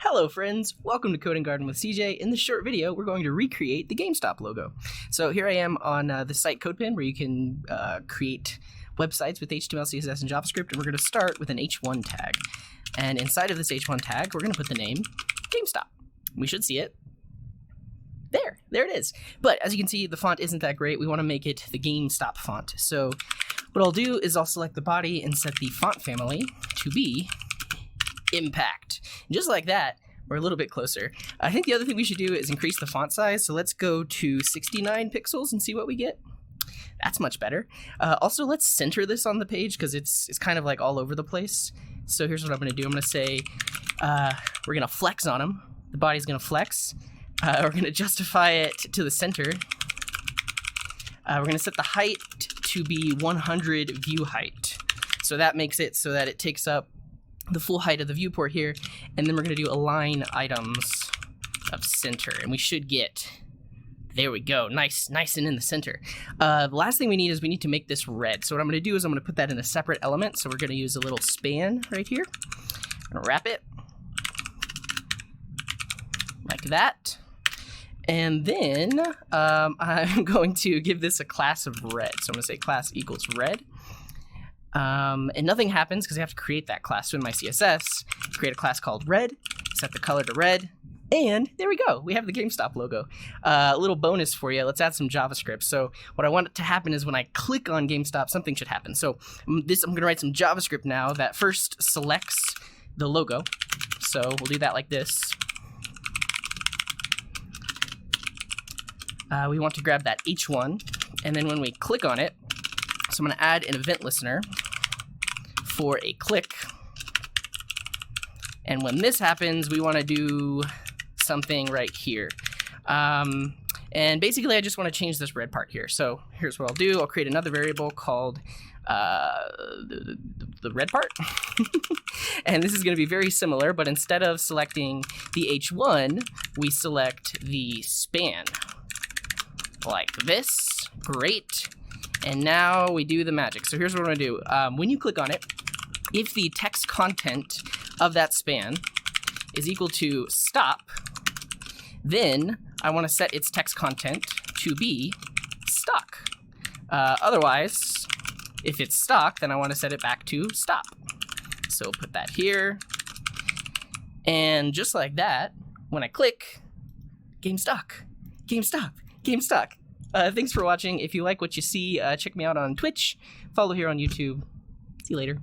Hello friends, welcome to Coding Garden with CJ. In this short video, we're going to recreate the GameStop logo. So here I am on the site CodePen where you can create websites with HTML, CSS, and JavaScript, and we're going to start with an H1 tag. And inside of this H1 tag, we're going to put the name GameStop. We should see it. There it is. But as you can see, the font isn't that great. We want to make it the GameStop font. So what I'll do is I'll select the body and set the font family to be Impact. And just like that, we're a little bit closer. I think the other thing we should do is increase the font size. So let's go to 69 pixels and see what we get. That's much better. Also, let's center this on the page because it's kind of like all over the place. So here's what I'm going to do. I'm going to say we're going to flex on them. The body's going to flex. We're going to justify it to the center. We're going to set the height to be 100 view height. So that makes it so that it takes up the full height of the viewport here. And then we're going to do align items of center. And we should get, there we go, nice and in the center. The last thing we need is we need to make this red. So what I'm going to do is I'm going to put that in a separate element. So we're going to use a little span right here. I'm going to wrap it like that. And then I'm going to give this a class of red. So I'm going to say class equals red. And nothing happens because I have to create that class. So in my CSS, create a class called red, set the color to red, and there we go. We have the GameStop logo. A little bonus for you. Let's add some JavaScript. So what I want it to happen is when I click on GameStop, something should happen. So I'm going to write some JavaScript now that first selects the logo. So we'll do that like this. We want to grab that H1, and then when we click on it, so I'm going to add an event listener for a click. And when this happens, we want to do something right here. And basically, I just want to change this red part here. So here's what I'll do. I'll create another variable called the red part. And this is going to be very similar, but instead of selecting the H1, we select the span. Like this. Great. And now we do the magic. So here's what I'm going to do. When you click on it, if the text content of that span is equal to stop, then I want to set its text content to be stock. Otherwise, if it's stock, then I want to set it back to stop. So put that here. And just like that, when I click, GameStop. Thanks for watching. If you like what you see, check me out on Twitch. Follow here on YouTube. See you later.